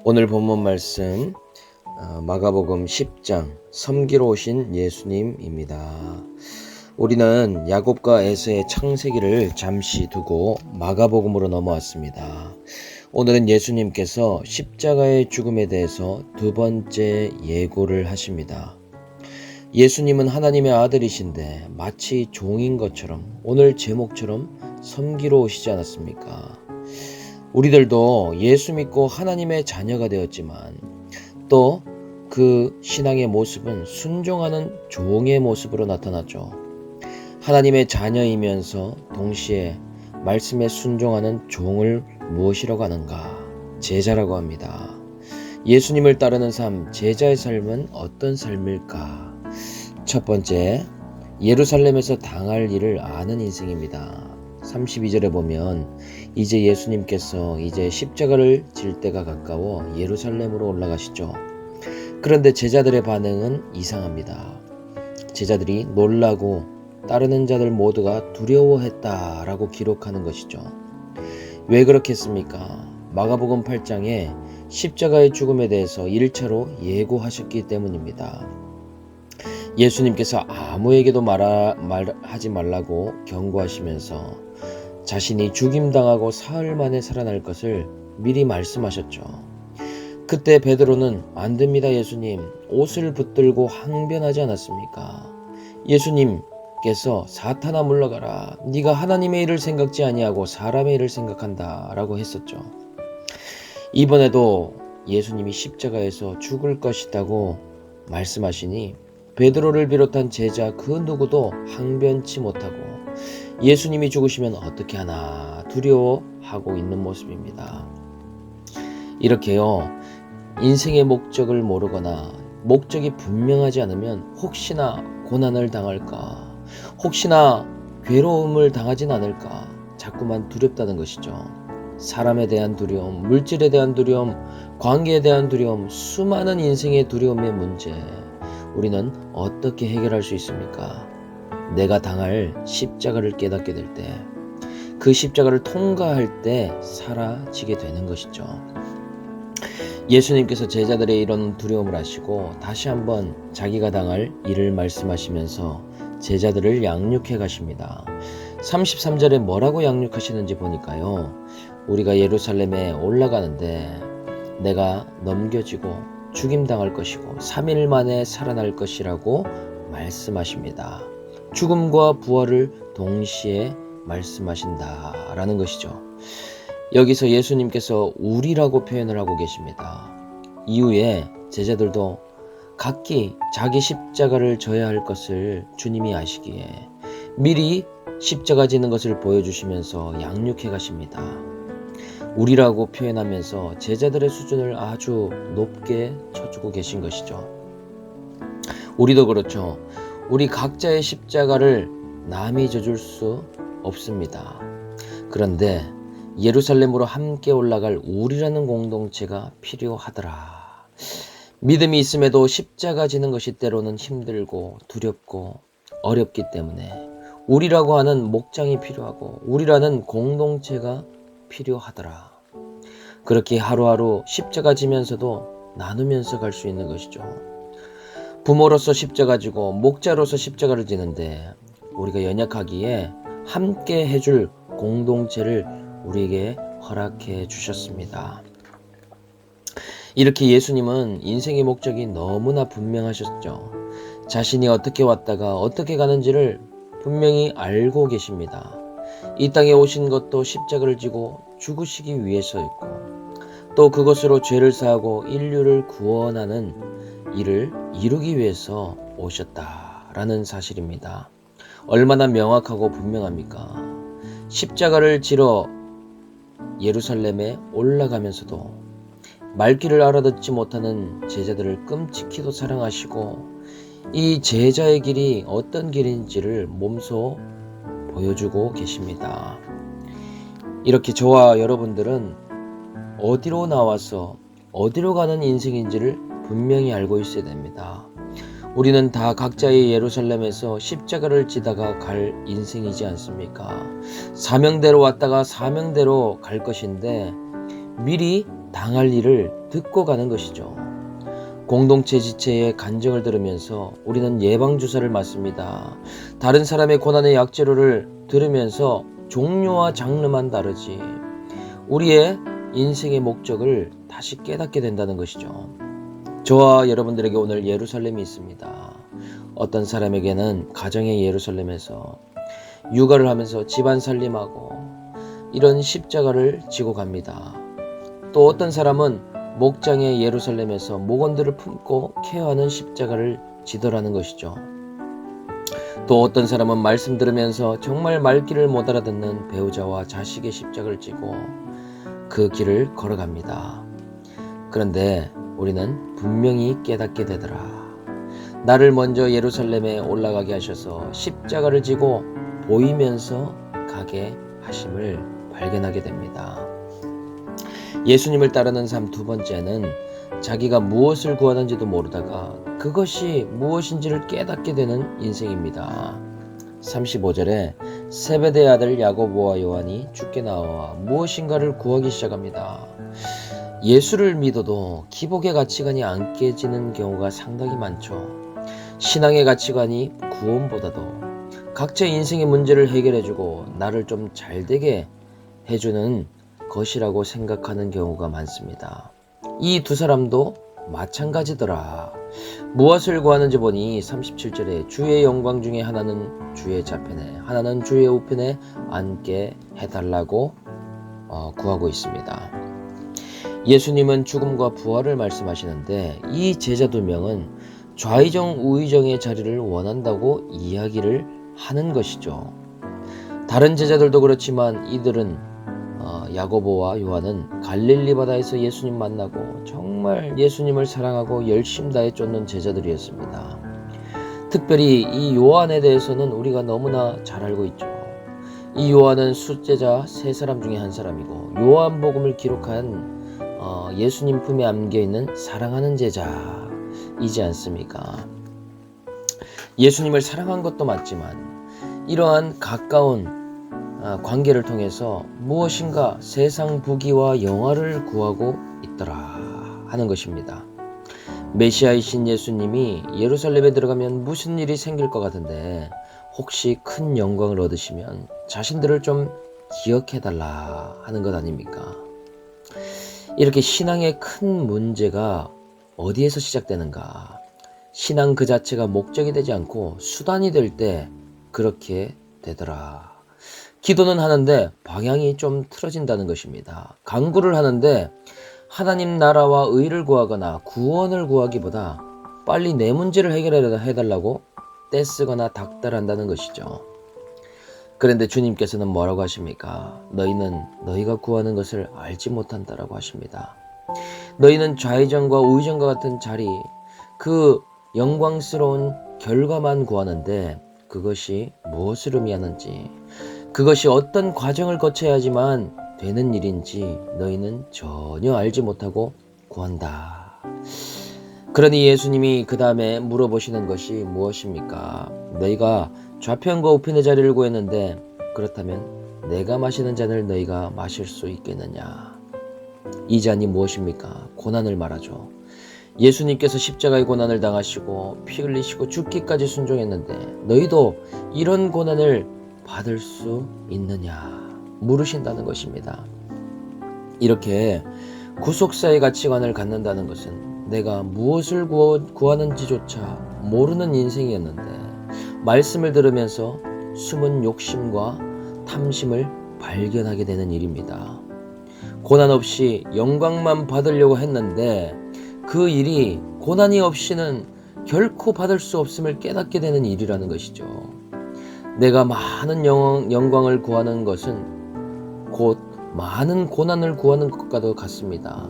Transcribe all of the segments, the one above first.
오늘 본문 말씀 마가복음 10장 섬기러 오신 예수님입니다. 우리는 야곱과 에서의 창세기를 잠시 두고 마가복음으로 넘어왔습니다. 오늘은 예수님께서 십자가의 죽음에 대해서 두 번째 예고를 하십니다. 예수님은 하나님의 아들이신데 마치 종인 것처럼 오늘 제목처럼 섬기러 오시지 않았습니까? 우리들도 예수 믿고 하나님의 자녀가 되었지만 또 그 신앙의 모습은 순종하는 종의 모습으로 나타나죠. 하나님의 자녀이면서 동시에 말씀에 순종하는 종을 무엇이라고 하는가? 제자라고 합니다. 예수님을 따르는 삶, 제자의 삶은 어떤 삶일까? 첫 번째, 예루살렘에서 당할 일을 아는 인생입니다. 32절에 보면 이제 예수님께서 이제 십자가를 질 때가 가까워 예루살렘으로 올라가시죠. 그런데 제자들의 반응은 이상합니다. 제자들이 놀라고 따르는 자들 모두가 두려워했다라고 기록하는 것이죠. 왜 그렇겠습니까? 마가복음 8장에 십자가의 죽음에 대해서 1차로 예고하셨기 때문입니다. 예수님께서 아무에게도 말하지 말라고 경고하시면서 자신이 죽임당하고 사흘 만에 살아날 것을 미리 말씀하셨죠. 그때 베드로는 안 됩니다 예수님, 옷을 붙들고 항변하지 않았습니까? 예수님께서 사탄아 물러가라, 네가 하나님의 일을 생각지 아니하고 사람의 일을 생각한다 라고 했었죠. 이번에도 예수님이 십자가에서 죽을 것이라고 말씀하시니 베드로를 비롯한 제자 그 누구도 항변치 못하고 예수님이 죽으시면 어떻게 하나 두려워하고 있는 모습입니다. 이렇게요, 인생의 목적을 모르거나 목적이 분명하지 않으면 혹시나 고난을 당할까, 혹시나 괴로움을 당하진 않을까 자꾸만 두렵다는 것이죠. 사람에 대한 두려움, 물질에 대한 두려움, 관계에 대한 두려움, 수많은 인생의 두려움의 문제, 우리는 어떻게 해결할 수 있습니까? 내가 당할 십자가를 깨닫게 될 때, 그 십자가를 통과할 때 사라지게 되는 것이죠. 예수님께서 제자들의 이런 두려움을 아시고 다시 한번 자기가 당할 일을 말씀하시면서 제자들을 양육해 가십니다. 33절에 뭐라고 양육하시는지 보니까요, 우리가 예루살렘에 올라가는데 내가 넘겨지고 죽임당할 것이고 3일 만에 살아날 것이라고 말씀하십니다. 죽음과 부활을 동시에 말씀하신다라는 것이죠. 여기서 예수님께서 우리라고 표현을 하고 계십니다. 이후에 제자들도 각기 자기 십자가를 져야 할 것을 주님이 아시기에 미리 십자가 지는 것을 보여주시면서 양육해 가십니다. 우리라고 표현하면서 제자들의 수준을 아주 높게 쳐주고 계신 것이죠. 우리도 그렇죠. 우리 각자의 십자가를 남이 져줄 수 없습니다. 그런데 예루살렘으로 함께 올라갈 우리라는 공동체가 필요하더라. 믿음이 있음에도 십자가 지는 것이 때로는 힘들고 두렵고 어렵기 때문에 우리라고 하는 목장이 필요하고 우리라는 공동체가 필요하더라. 그렇게 하루하루 십자가 지면서도 나누면서 갈 수 있는 것이죠. 부모로서 십자가 지고 목자로서 십자가를 지는데 우리가 연약하기에 함께 해줄 공동체를 우리에게 허락해 주셨습니다. 이렇게 예수님은 인생의 목적이 너무나 분명하셨죠. 자신이 어떻게 왔다가 어떻게 가는지를 분명히 알고 계십니다. 이 땅에 오신 것도 십자가를 지고 죽으시기 위해서였고 또 그것으로 죄를 사하고 인류를 구원하는 일을 이루기 위해서 오셨다라는 사실입니다. 얼마나 명확하고 분명합니까? 십자가를 지러 예루살렘에 올라가면서도 말귀를 알아듣지 못하는 제자들을 끔찍히도 사랑하시고 이 제자의 길이 어떤 길인지를 몸소 보여주고 계십니다. 이렇게 저와 여러분들은 어디로 나와서 어디로 가는 인생인지를 분명히 알고 있어야 됩니다. 우리는 다 각자의 예루살렘에서 십자가를 지다가 갈 인생이지 않습니까? 사명대로 왔다가 사명대로 갈 것인데 미리 당할 일을 듣고 가는 것이죠. 공동체 지체의 간증을 들으면서 우리는 예방주사를 맞습니다. 다른 사람의 고난의 약재료를 들으면서 종류와 장르만 다르지 우리의 인생의 목적을 다시 깨닫게 된다는 것이죠. 저와 여러분들에게 오늘 예루살렘이 있습니다. 어떤 사람에게는 가정의 예루살렘에서 육아를 하면서 집안 살림하고 이런 십자가를 지고 갑니다. 또 어떤 사람은 목장의 예루살렘에서 목원들을 품고 케어하는 십자가를 지더라는 것이죠. 또 어떤 사람은 말씀 들으면서 정말 말귀를 못 알아듣는 배우자와 자식의 십자가를 지고 그 길을 걸어갑니다. 그런데 우리는 분명히 깨닫게 되더라. 나를 먼저 예루살렘에 올라가게 하셔서 십자가를 지고 보이면서 가게 하심을 발견하게 됩니다. 예수님을 따르는 삶 두 번째는 자기가 무엇을 구하는지도 모르다가 그것이 무엇인지를 깨닫게 되는 인생입니다. 35절에 세베대의 아들 야고보와 요한이 주께 나와 무엇인가를 구하기 시작합니다. 예수를 믿어도 기복의 가치관이 안 깨지는 경우가 상당히 많죠. 신앙의 가치관이 구원보다도 각자의 인생의 문제를 해결해주고 나를 좀 잘되게 해주는 것이라고 생각하는 경우가 많습니다. 이 두 사람도 마찬가지더라. 무엇을 구하는지 보니 37절에 주의 영광 중에 하나는 주의 좌편에 하나는 주의 우편에 앉게 해달라고 구하고 있습니다. 예수님은 죽음과 부활을 말씀하시는데 이 제자 두 명은 좌의정 우의정의 자리를 원한다고 이야기를 하는 것이죠. 다른 제자들도 그렇지만 이들은 야고보와 요한은 갈릴리 바다에서 예수님 만나고 정말 예수님을 사랑하고 열심 다해 쫓는 제자들이었습니다. 특별히 이 요한에 대해서는 우리가 너무나 잘 알고 있죠. 이 요한은 숫제자 세 사람 중에 한 사람이고 요한복음을 기록한 예수님 품에 안겨있는 사랑하는 제자이지 않습니까? 예수님을 사랑한 것도 맞지만 이러한 가까운 관계를 통해서 무엇인가 세상 부귀와 영화를 구하고 있더라 하는 것입니다. 메시아이신 예수님이 예루살렘에 들어가면 무슨 일이 생길 것 같은데 혹시 큰 영광을 얻으시면 자신들을 좀 기억해달라 하는 것 아닙니까? 이렇게 신앙의 큰 문제가 어디에서 시작되는가? 신앙 그 자체가 목적이 되지 않고 수단이 될 때 그렇게 되더라. 기도는 하는데 방향이 좀 틀어진다는 것입니다. 간구를 하는데 하나님 나라와 의를 구하거나 구원을 구하기보다 빨리 내 문제를 해달라고 떼쓰거나 닥달한다는 것이죠. 그런데 주님께서는 뭐라고 하십니까? 너희는 너희가 구하는 것을 알지 못한다라고 하십니다. 너희는 좌의정과 우의정과 같은 자리, 그 영광스러운 결과만 구하는데 그것이 무엇을 의미하는지, 그것이 어떤 과정을 거쳐야지만 되는 일인지 너희는 전혀 알지 못하고 구한다. 그러니 예수님이 그 다음에 물어보시는 것이 무엇입니까? 너희가 좌편과 우편의 자리를 구했는데 그렇다면 내가 마시는 잔을 너희가 마실 수 있겠느냐? 이 잔이 무엇입니까? 고난을 말하죠. 예수님께서 십자가의 고난을 당하시고 피 흘리시고 죽기까지 순종했는데 너희도 이런 고난을 받을 수 있느냐? 물으신다는 것입니다. 이렇게 구속사의 가치관을 갖는다는 것은 내가 무엇을 구하는지조차 모르는 인생이었는데 말씀을 들으면서 숨은 욕심과 탐심을 발견하게 되는 일입니다. 고난 없이 영광만 받으려고 했는데 그 일이 고난이 없이는 결코 받을 수 없음을 깨닫게 되는 일이라는 것이죠. 내가 많은 영광을 구하는 것은 곧 많은 고난을 구하는 것과도 같습니다.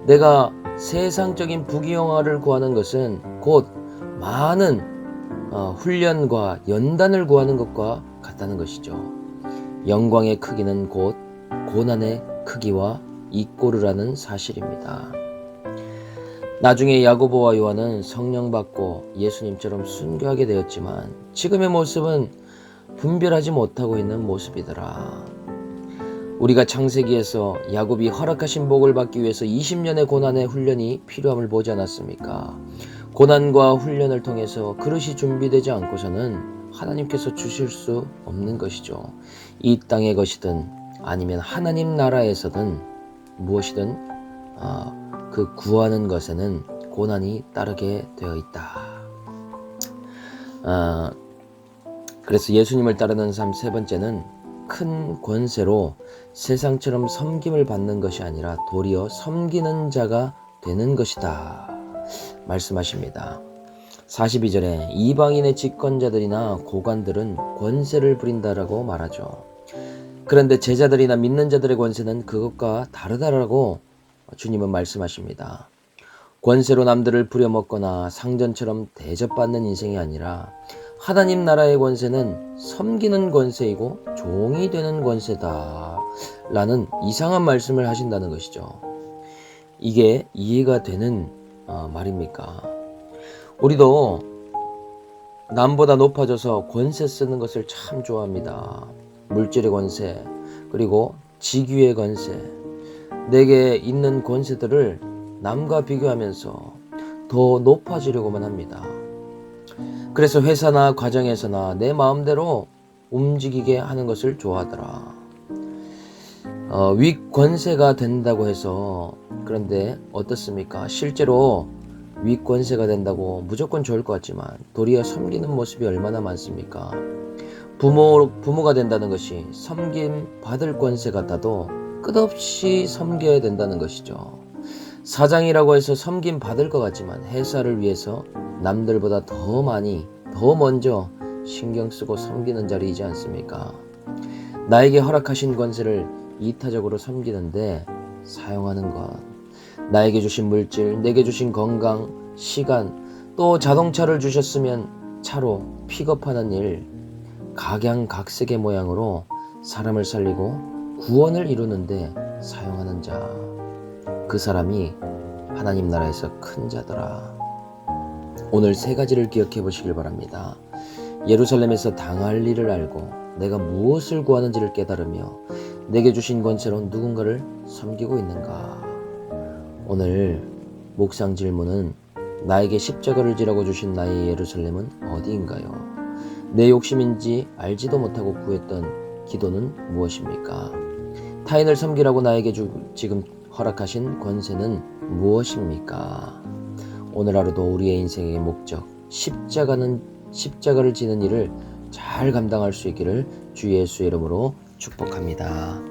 내가 세상적인 부귀영화를 구하는 것은 곧 많은 훈련과 연단을 구하는 것과 같다는 것이죠. 영광의 크기는 곧 고난의 크기와 이꼬르라는 사실입니다. 나중에 야고보와 요한은 성령 받고 예수님처럼 순교하게 되었지만 지금의 모습은 분별하지 못하고 있는 모습이더라. 우리가 창세기에서 야곱이 허락하신 복을 받기 위해서 20년의 고난의 훈련이 필요함을 보지 않았습니까? 고난과 훈련을 통해서 그릇이 준비되지 않고서는 하나님께서 주실 수 없는 것이죠. 이 땅의 것이든 아니면 하나님 나라에서든 무엇이든 그 구하는 것에는 고난이 따르게 되어 있다. 그래서 예수님을 따르는 삶 세 번째는 큰 권세로 세상처럼 섬김을 받는 것이 아니라 도리어 섬기는 자가 되는 것이다 말씀하십니다. 42절에 이방인의 집권자들이나 고관들은 권세를 부린다라고 말하죠. 그런데 제자들이나 믿는 자들의 권세는 그것과 다르다라고 주님은 말씀하십니다. 권세로 남들을 부려먹거나 상전처럼 대접받는 인생이 아니라 하나님 나라의 권세는 섬기는 권세이고 종이 되는 권세다 라는 이상한 말씀을 하신다는 것이죠. 이게 이해가 되는 말입니까? 우리도 남보다 높아져서 권세 쓰는 것을 참 좋아합니다. 물질의 권세, 그리고 직위의 권세, 내게 있는 권세들을 남과 비교하면서 더 높아지려고만 합니다. 그래서 회사나 가정에서나 내 마음대로 움직이게 하는 것을 좋아하더라. 윗권세가 된다고 해서, 그런데 어떻습니까? 실제로 윗권세가 된다고 무조건 좋을 것 같지만 도리어 섬기는 모습이 얼마나 많습니까? 부모가 된다는 것이 섬김 받을 권세 같아도 끝없이 섬겨야 된다는 것이죠. 사장이라고 해서 섬김 받을 것 같지만 회사를 위해서 남들보다 더 많이, 더 먼저 신경 쓰고 섬기는 자리이지 않습니까? 나에게 허락하신 권세를 이타적으로 섬기는데 사용하는 것, 나에게 주신 물질, 내게 주신 건강, 시간, 또 자동차를 주셨으면 차로 픽업하는 일, 각양각색의 모양으로 사람을 살리고 구원을 이루는데 사용하는 자, 그 사람이 하나님 나라에서 큰 자더라. 오늘 세 가지를 기억해 보시길 바랍니다. 예루살렘에서 당할 일을 알고 내가 무엇을 구하는지를 깨달으며 내게 주신 권세로 누군가를 섬기고 있는가. 오늘 묵상 질문은 나에게 십자가를 지라고 주신 나의 예루살렘은 어디인가요? 내 욕심인지 알지도 못하고 구했던 기도는 무엇입니까? 타인을 섬기라고 나에게 지금 허락하신 권세는 무엇입니까? 오늘 하루도 우리의 인생의 목적, 십자가를 지는 일을 잘 감당할 수 있기를 주 예수의 이름으로 축복합니다.